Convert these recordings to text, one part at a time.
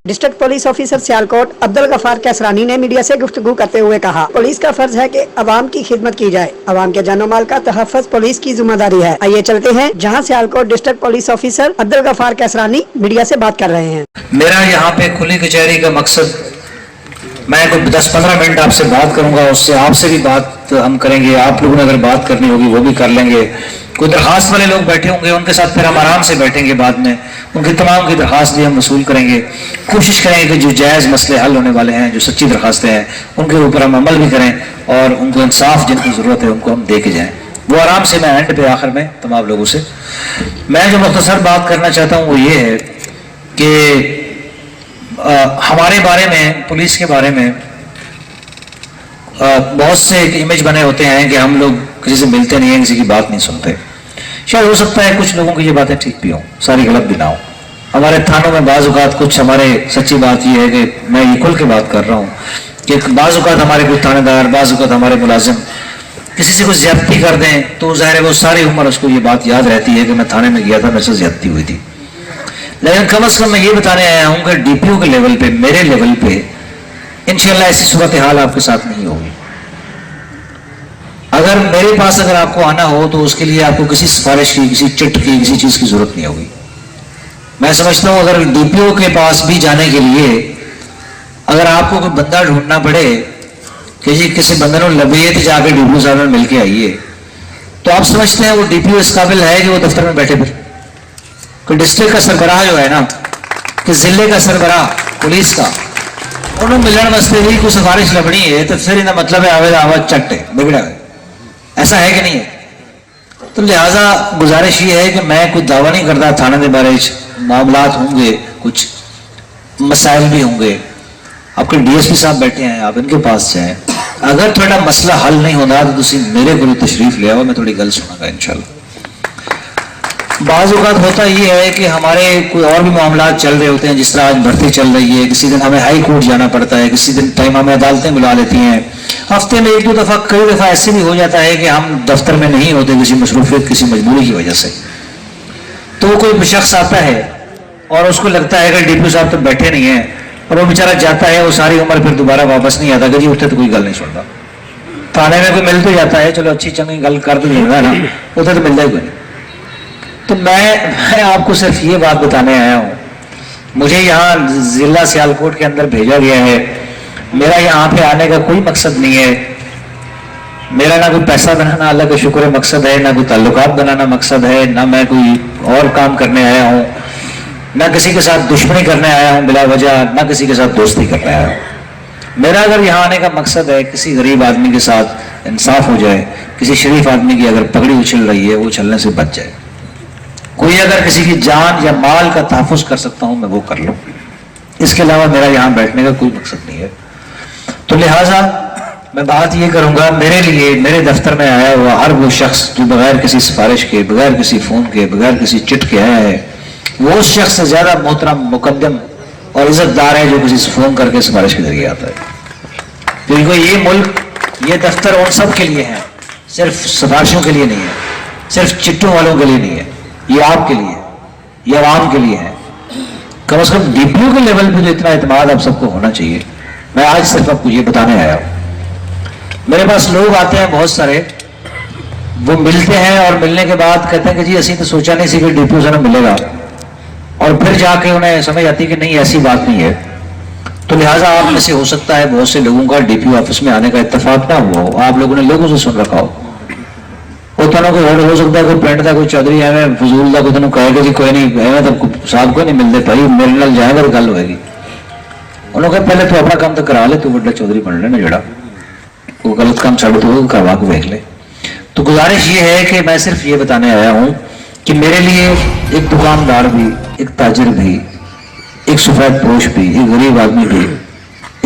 District police officer Sialkot Abdul Ghaffar Kaisarani ने media से गुफ्तगू करते हुए कहा, पुलिस का फर्ज है कि अवाम की खिदमत की जाए। अवाम के जानो माल का तहफ़्फ़ुज़ पुलिस की जिम्मेदारी है। आइए चलते हैं जहां Sialkot district police officer Abdul Ghaffar Kaisarani media से बात कर रहे हैं। मेरा यहाँ पे खुली कचहरी का मकसद, मैं कोई 10-15 मिनट आपसे बात करूंगा, उससे आपसे भी बात हम करेंगे, आप लोगों ने अगर बात करनी होगी वो भी कर लेंगे। कोई दरखास्त वाले लोग बैठे होंगे, उनके साथ फिर हम आराम से बैठेंगे, बाद में उनकी तमाम की दरखास्त भी हम वसूल करेंगे। कोशिश करेंगे कि जो जायज़ मसले हल होने वाले हैं, जो सच्ची दरखास्तें हैं, उनके ऊपर हम अमल भी करें और उनको इंसाफ जिनकी ज़रूरत है उनको हम दे के जाएँ। वो आराम से मैं एंड पे आखिर में तमाम लोगों से मैं जो मुख्तसर बात करना चाहता हूँ वो ये है कि हमारे बारे में, पुलिस के बारे में बहुत से एक इमेज बने होते हैं कि हम लोग किसी से मिलते नहीं हैं, किसी की बात नहीं सुनते। शायद हो सकता है कुछ लोगों की ये बातें ठीक भी हों, सारी गलत भी ना हो। हमारे थानों में बाज़ औक़ात कुछ, हमारे सच्ची बात ये है कि मैं ये खुल के बात कर रहा हूँ कि बाज़ औक़ात हमारे कोई थानेदार, बाज़ औक़ात हमारे मुलाजिम किसी से कुछ ज़्यादती कर दें तो ज़ाहिर है वो सारी उम्र उसको ये बात याद रहती है कि मैं थाने में गया था, मेरे से ज़्यादती हुई थी। लेकिन कम अज़ कम मैं ये बताने आया हूँ कि DPO के लेवल पे, मेरे लेवल पे इंशाअल्लाह ऐसी सूरत हाल आपके साथ नहीं होगी। अगर मेरे पास अगर आपको आना हो तो उसके लिए आपको किसी सिफारिश की, किसी चिट की, किसी चीज़ की ज़रूरत नहीं होगी। मैं समझता हूँ अगर DPO के पास भी जाने के लिए अगर आपको कोई बंदा ढूंढना पड़े कि जी किसी बंदे को लबे तो जाके DPO साहब में मिल के आइए, तो आप समझते हैं वो DPO इस काबिल है कि वो दफ्तर में बैठे फिर? कोई डिस्ट्रिक्ट का सरबराह जो है ना, कि जिले का सरबराह पुलिस का, उन्होंने मिलने वास्ते भी कोई सिफारिश लबनी है तो फिर इनका मतलब है आवेद आवाज चट्टे बिगड़ा है, ऐसा है कि नहीं है? तो लिहाजा गुजारिश ये है कि मैं कोई दावा नहीं करता थाने के बारे में, मामलात होंगे, कुछ मसाइल भी होंगे। आपके DSP साहब बैठे हैं, आप इनके पास जाएं। अगर थोड़ा मसला हल नहीं होता तो तुसी मेरे को तशरीफ ले आओ, मैं थोड़ी गल सुनागा इंशाल्लाह। बाज़ औक़ात होता ये है कि हमारे कोई और भी मामलात चल रहे होते हैं, जिस तरह आज भर्ती चल रही है, किसी दिन हमें हाई कोर्ट जाना पड़ता है, किसी दिन टाइम हमें अदालतें बुला लेती हैं, हफ्ते में 1-2 दफ़ा, कई दफ़ा ऐसे भी हो जाता है कि हम दफ्तर में नहीं होते किसी मसरूफियत, किसी मजबूरी की वजह से। तो कोई शख्स आता है और उसको लगता है कि DPO साहब तो बैठे नहीं हैं, और वो बेचारा जाता है, वो सारी उम्र फिर दोबारा वापस नहीं आता कि जी उठते तो कोई गल नहीं सुनता। थाने में कोई मिल तो जाता है, चलो अच्छी चंगी गल कर तो देगा ना, उधर तो मिलता ही कोई नहीं। तो मैं आपको सिर्फ ये बात बताने आया हूँ, मुझे यहाँ जिला सियालकोट के अंदर भेजा गया है। मेरा यहाँ पे आने का कोई मकसद नहीं है, मेरा ना कोई पैसा बनाना अल्लाह का शुक्र मकसद है, ना कोई ताल्लुकात बनाना मकसद है, ना मैं कोई और काम करने आया हूँ, ना किसी के साथ दुश्मनी करने आया हूँ बिला वजह, ना किसी के साथ दोस्ती करने आया हूँ। मेरा अगर यहाँ आने का मकसद है किसी गरीब आदमी के साथ इंसाफ हो जाए, किसी शरीफ आदमी की अगर पगड़ी उछल रही है वो उछलने से बच जाए, कोई अगर किसी की जान या माल का तहफ़्फ़ुज़ कर सकता हूँ मैं वो कर लूँ, इसके अलावा मेरा यहाँ बैठने का कोई मकसद नहीं है। तो लिहाजा मैं बात ये करूँगा, मेरे लिए मेरे दफ्तर में आया हुआ हर वो शख्स जो बगैर किसी सिफारिश के, बगैर किसी फ़ोन के, बगैर किसी चिट के आया है, वो उस शख्स से ज़्यादा मोहतरम, मुकद्दम और इज़्ज़तदार है जो किसी से फ़ोन करके सिफारिश के जरिए आता है। क्योंकि ये मुल्क, ये दफ्तर उन सब के लिए है, सिर्फ सिफारिशों के लिए नहीं है, सिर्फ चिट्टों वालों के लिए नहीं है, ये आपके लिए, ये आवाम के लिए है। कम से कम DPO के लेवल पे तो इतना एतमाद आप सबको होना चाहिए। मैं आज सिर्फ आपको ये बताने आया हूँ। मेरे पास लोग आते हैं बहुत सारे, वो मिलते हैं और मिलने के बाद कहते हैं कि जी असी तो सोचा नहीं सी कि DPO से मिलेगा, और फिर जाके उन्हें समझ आती कि नहीं ऐसी बात नहीं है। तो लिहाजा आप में से हो सकता है बहुत से लोगों का DPO ऑफिस में आने का इत्तेफाक ना हुआ हो, आप लोगों ने लोगों से सुन रखा हो। हो सकता है कोई पिंड का कोई चौधरी एवं फजूल का कोई कहेगा जी कोई नहीं एवं तो साहब को नहीं मिलते भाई, मेरे नाल जाएगा तो गल होएगी। उन्होंने कहा पहले तो अपना काम तो करा ले, तू बड़ा चौधरी बन लेना, जड़ा वो गलत काम छड़ तो करवा के देख ले। तो गुजारिश ये है कि मैं सिर्फ ये बताने आया हूँ कि मेरे लिए एक दुकानदार भी, एक ताजिर भी, एक सफेद पोश भी, एक गरीब आदमी भी,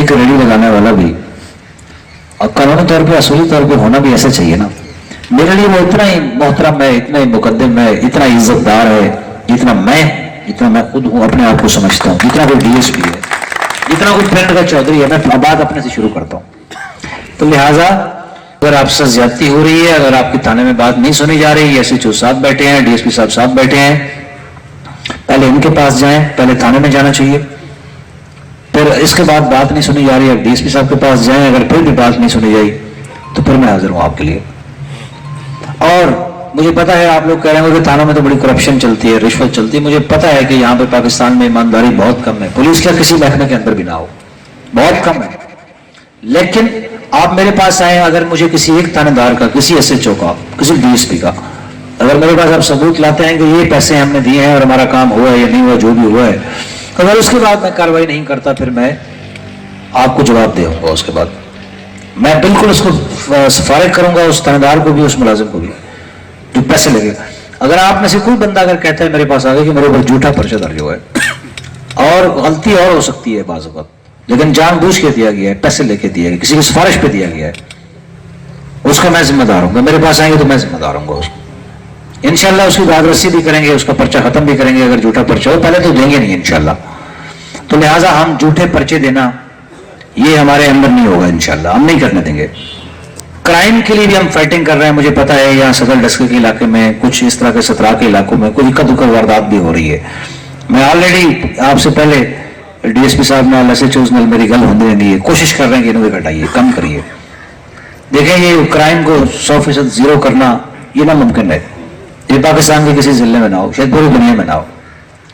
एक रेडी लगाने वाला भी, और कानूनी तौर पर, असूली तौर पर होना भी ऐसा चाहिए ना। मेरे लिए वो इतना ही मोहतरम है, इतना ही मुकद्दम है, इतना इज्जतदार है जितना मैं खुद हूँ, अपने आप को समझता हूँ, जितना कोई DSP है, जितना कोई पिंड का चौधरी है। मैं बात अपने से शुरू करता हूँ। तो लिहाजा अगर आपसे ज्यादती हो रही है, अगर आपकी थाने में बात नहीं सुनी जा रही है, SHO साहब बैठे हैं, DSP साहब बैठे हैं, पहले इनके पास जाएं, पहले थाने में जाना चाहिए। پھر اس کے بعد بات نہیں سنی جا رہی ہے، ڈی ایس پی صاحب کے پاس جائیں، اگر پھر بھی بات نہیں سنی جائے تو پھر میں حاضر ہوں آپ کے لیے. اور مجھے پتا ہے آپ لوگ کہہ رہے ہیں کہ تھانوں میں تو بڑی کرپشن چلتی ہے، رشوت چلتی ہے. مجھے پتا ہے کہ یہاں پہ پاکستان میں ایمانداری بہت کم ہے، پولیس کا کسی محکمے کے اندر بھی نہ ہو، بہت کم ہے. لیکن آپ میرے پاس آئیں، اگر مجھے کسی ایک تھانے دار کا، کسی ایس ایچ او کا، کسی ڈی ایس پی کا، اگر میرے پاس آپ ثبوت لاتے ہیں کہ یہ پیسے ہم نے دیے ہیں اور ہمارا کام ہوا ہے یا نہیں ہوا، جو بھی ہوا ہے، اگر اس کے بعد میں کارروائی نہیں کرتا پھر میں آپ کو جواب دے ہوں گا. اس کے بعد میں بالکل اس کو فارغ کروں گا، اس تھانے دار کو بھی، اس ملازم کو بھی جو پیسے لگے. اگر آپ میں سے کوئی بندہ اگر کہتا ہے میرے پاس آ گیا کہ میرے اوپر جھوٹا پرچہ درج ہوا ہے، اور غلطی اور ہو سکتی ہے بعض اوقات، لیکن جان بوجھ کے دیا گیا ہے، پیسے لے کے دیا گیا، کسی کی سفارش پہ دیا گیا ہے، اس کا میں ذمہ دار ہوں گا. میرے پاس آئیں گے تو میں ذمہ دار ہوں گا اس کو. انشاءاللہ اس کی داد رسی بھی کریں گے، اس کا پرچہ ختم بھی کریں گے. اگر جھوٹا پرچہ ہو، پہلے تو دیں گے نہیں انشاءاللہ. تو لہٰذا ہم جھوٹے پرچے دینا یہ ہمارے اندر نہیں ہوگا انشاءاللہ، ہم نہیں کرنے دیں گے. کرائم کے لیے بھی ہم فائٹنگ کر رہے ہیں. مجھے پتا ہے یہاں صدر ڈسکے کے علاقے میں، کچھ اس طرح کے 17 کے علاقوں میں کوئی اکا دکا واردات بھی ہو رہی ہے. میں آلریڈی آپ سے پہلے ڈی ایس پی صاحب نے، ایس ایچ اوز نے میری گل ہونے دیں گی، کوشش کر رہے ہیں کہ انہیں گھٹائیے، کم کریے. دیکھیں یہ کرائم کو 100% زیرو کرنا یہ ناممکن ہے. یہ پاکستان کے کسی ضلع میں نہ ہو، شاید پوری دنیا میں نہ ہو.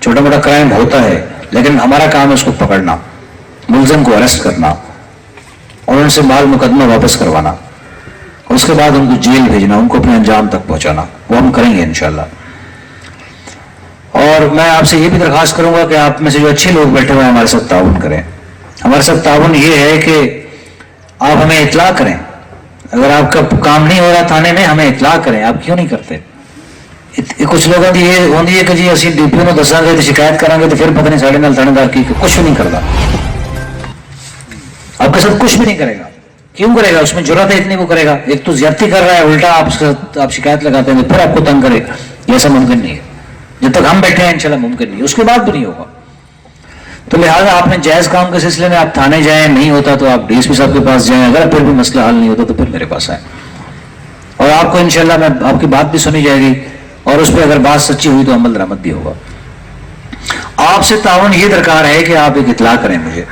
چھوٹا موٹا کرائم ہوتا ہے، لیکن ہمارا کام ہے اس کو پکڑنا، ملزم کو اریسٹ کرنا اور ان سے مال مقدمہ واپس کروانا، اور اس کے بعد ان کو جیل بھیجنا، ان کو اپنے انجام تک پہنچانا. وہ ہم کریں گے انشاءاللہ. اور میں آپ سے یہ بھی درخواست کروں گا کہ آپ میں سے جو اچھے لوگ بیٹھے ہوئے ہیں ہمارے ساتھ تعاون کریں. ہمارے ساتھ تعاون یہ ہے کہ آپ ہمیں اطلاع کریں. اگر آپ کا کام نہیں ہو رہا تھانے میں، ہمیں اطلاع کریں. آپ کیوں نہیں کرتے؟ کچھ لوگوں کی یہ ہوتی ہے کہ جی اسی ڈی پی او کو دساں گے تو شکایت کریں گے تو پھر پتہ نہیں ساڑھے نال تھانے دار کی کچھ بھی نہیں کرتا. آپ کے ساتھ کچھ بھی نہیں کرے گا. کیوں کرے گا؟ اس میں جرات ہے اتنی وہ کرے گا. ایک تو زیادتی کر رہا ہے، الٹا آپ شکایت لگاتے ہیں پھر آپ کو تنگ کرے. یہ ایسا ممکن نہیں ہے. جب تک ہم بیٹھے ہیں انشاءاللہ ممکن نہیں، اس کے بعد بھی نہیں ہوگا. تو لہٰذا آپ نے جائز کام کے سلسلے میں آپ تھانے جائیں، نہیں ہوتا تو آپ ڈی ایس پی صاحب کے پاس جائیں. اگر پھر بھی مسئلہ حل نہیں ہوتا تو پھر میرے پاس آئیں، اور آپ کو انشاءاللہ میں آپ کی بات بھی سنی جائے گی، اور اس پہ اگر بات سچی ہوئی تو عمل درآمد بھی ہوگا. آپ سے تعاون یہ درکار ہے کہ آپ ایک اطلاع کریں مجھے.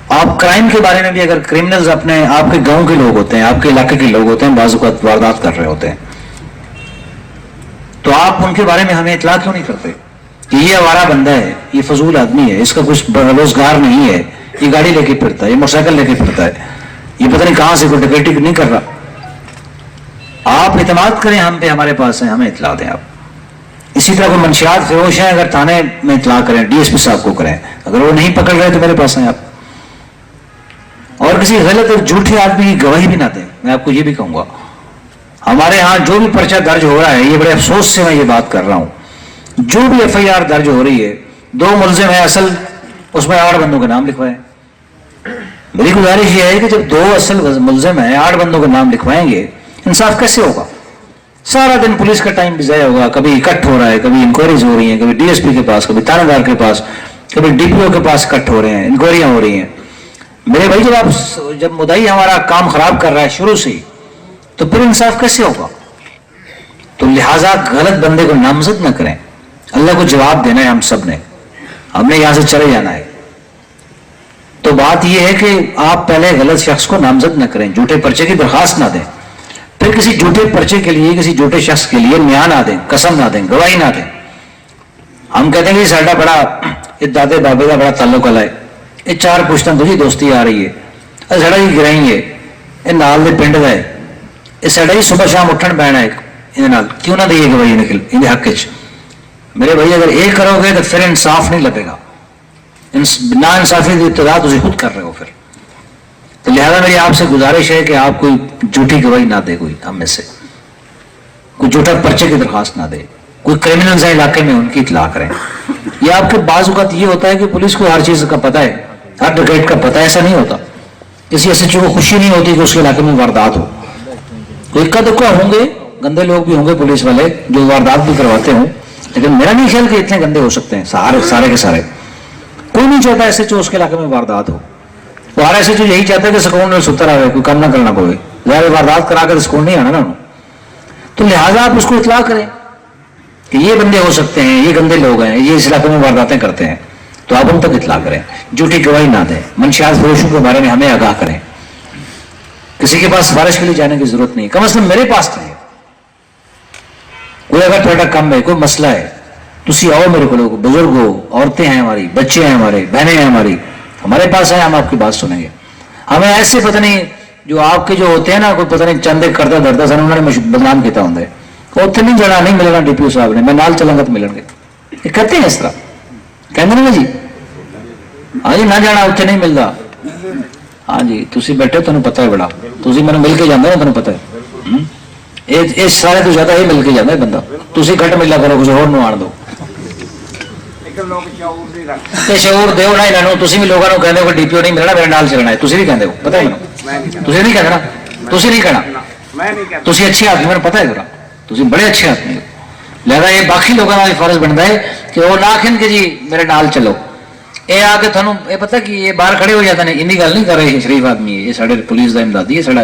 آپ کرائم کے بارے میں بھی، اگر کرمنلز اپنے آپ کے گاؤں کے لوگ ہوتے ہیں، آپ کے علاقے کے لوگ ہوتے ہیں، بعض اوقات واردات کر رہے ہوتے ہیں، تو آپ ان کے بارے میں ہمیں اطلاع کیوں نہیں کرتے کہ یہ آوارہ بندہ ہے، یہ فضول آدمی ہے، اس کا کچھ روزگار نہیں ہے، یہ گاڑی لے کے پھرتا ہے، یہ موٹر سائیکل لے کے پھرتا ہے، یہ پتہ نہیں کہاں سے کوئی ڈکیتی نہیں کر رہا. آپ اعتماد کریں ہم پہ، ہمارے پاس ہیں، ہمیں اطلاع دیں آپ. اسی طرح کوئی منشیات فروش ہیں، اگر تھانے میں اطلاع کریں، ڈی ایس پی صاحب کو کریں. اگر وہ نہیں پکڑ رہے تو میرے پاس ہیں آپ. اور کسی غلط اور جھوٹے آدمی کی گواہی بھی نہ دیں. میں آپ کو یہ بھی کہوں گا، ہمارے ہاں جو بھی پرچہ درج ہو رہا ہے، یہ بڑے افسوس سے میں یہ بات کر رہا ہوں، جو بھی ایف آئی آر درج ہو رہی ہے، 2 ملزم ہیں اصل، اس میں 8 بندوں کے نام لکھوائیں. میری گزارش یہ ہے کہ جب 2 اصل ملزم ہیں، 8 بندوں کے نام لکھوائیں گے، انصاف کیسے ہوگا؟ سارا دن پولیس کا ٹائم بھی ضائع ہوگا. کبھی اکٹھ ہو رہا ہے، کبھی انکوائریز ہو رہی ہیں، کبھی ڈی ایس پی کے پاس، کبھی تھانے دار کے پاس، کبھی ڈی پی او کے پاس اکٹھ ہو رہے ہیں، انکوائریاں ہو رہی ہیں. میرے بھائی جب مدعی ہمارا کام خراب کر رہا ہے شروع سے، تو پھر انصاف کیسے ہوگا؟ تو لہٰذا غلط بندے کو نامزد نہ کریں. اللہ کو جواب دینا ہے ہم سب نے، ہم نے یہاں سے چلے جانا ہے. تو بات یہ ہے کہ آپ پہلے غلط شخص کو نامزد نہ کریں، جھوٹے پرچے کی درخواست نہ دیں، پھر کسی جھوٹے پرچے کے لیے، کسی جھوٹے شخص کے لیے میاں نہ دیں، قسم نہ دیں، گواہی نہ دیں. ہم کہتے ہیں کہ ساڈا بڑا یہ دادے بابے کا بڑا تعلق ہے، یہ 4 پشتاں تجھی دوستی آ رہی ہے، ساڈا ہی گرائیں گے، یہ نال دے پنڈ کا ہے، یہ ساڈا ہی صبح شام اٹھن بہنا ہے، کیوں نہ دئیے گواہی ان حق چ. میرے بھائی اگر یہ کرو گے تو پھر انصاف نہیں لگے گا. نا انصافی کی ابتدا تجھے خود کر رہے ہو پھر. تو لہذا میری آپ سے گزارش ہے کہ آپ کوئی جھوٹی گواہی نہ دے، کوئی ہم میں سے کوئی جھوٹا پرچے کی درخواست نہ دے. کوئی کرمنلز ہیں علاقے میں، ان کی اطلاع کریں. یہ آپ کے بعض اوقات یہ ہوتا ہے کہ پولیس کو ہر چیز کا پتہ ہے، ہر ڈکیٹ کا پتہ ہے. ایسا نہیں ہوتا. کسی ایس ایچ او کو خوشی نہیں ہوتی کہ اس کے علاقے میں واردات ہو. کوئی اکا دکا ہوں گے، گندے لوگ بھی ہوں گے پولیس والے جو واردات بھی کرواتے ہوں، لیکن میرا نہیں خیال کہ اتنے گندے ہو سکتے ہیں سارے کے سارے. کوئی نہیں چاہتا ایس ایچ او اس کے علاقے میں واردات ہو. وہ ہر ایس ایچ او یہی چاہتا ہے کہ سکون میں ستر آئے، کوئی کام نہ کرنا پڑے. ظاہر واردات کرا کر سکون نہیں آنا نا. تو لہٰذا آپ اس کو اطلاع کریں کہ یہ بندے ہو سکتے ہیں، یہ گندے لوگ ہیں، یہ اس علاقے میں وارداتیں کرتے ہیں. तो आप उन तक इतला करें, झूठी गवाही ना दें, मंशियात फरोशों के बारे में हमें आगाह करें। किसी के पास सिफारिश के लिए जाने की जरूरत नहीं, कम से कम मेरे पास तो है। कोई अगर थोड़ा कम है, कोई मसला है, तुसी आओ मेरे को, लोग बुजुर्ग हो, औरतें हैं हमारी, बच्चे हैं हमारे, बहनें हैं हमारे पास है, हम आपकी बात सुनेंगे। हमें ऐसे पता नहीं जो आपके जो होते हैं ना, कोई पता नहीं चंदे करता धरता सन उन्होंने बदनाम किया होंगे, उत्थे नहीं जाना, नहीं मिलना डीपीओ साहब ने, मैं नाल चलांगा तो मिलेंगे। ये करते हैं इस तरह, कहते नहीं जी, हाँ जी ना जाना उत्थे नहीं मिलता, हाँ जी तुसी बैठे तुहानू पता है, बड़ा तुसी मैंने मिल के जांदे हो, तुहानू पता है। ये सारे तो ज्यादा ये मिल के जाता है बंदा, तुसी घट मिला करो, कुछ होर नू आण दो ते शऊर देओ ना इन्हां नू। तुसी भी लोगों को कहंदे हो डीपीओ नहीं मिलना, मेरे नाल चलना है, तुसी भी कहंदे हो, पता है मैनूं, तुसी नहीं कहना, तुसी नहीं कहना, तुसी अच्छे आदमी, मैंने पता है जरा, तुसी बड़े अच्छे आदमी हो। लिहाजा ये बाकी लोगों का फर्ज बनता है कि वो ना आखन कि जी मेरे नाल चलो, ये आके थानू ये पता कि ये बाहर खड़े हो जाते हैं, इन्नी गल नहीं कर रहे, शरीफ आदमी है, ये साढ़े पुलिस का इमदादी है, साढ़ा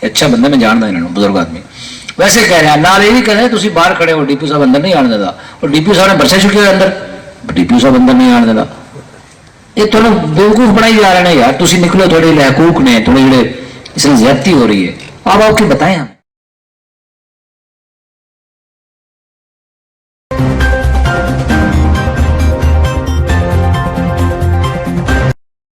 अच्छा बंदा, मैं जानता इन्होंने, बुजुर्ग आदमी। वैसे कह रहे हैं नाल ये भी कह रहे हैं तुसी बाहर खड़े हो, डीपीओ साहब अंदर नहीं आने देता, और डीपीओ साहब ने बरसे चुके हो अंदर, डीपीओ साहब अंदर नहीं आने देता। ये थोड़ा बेवकूफ बनाई जा रहे हैं यार, तुसी निकलो, थोड़े हकूक ने, थोड़े इसलिए ज्यादती हो रही है, आप आपकी बताएं हम।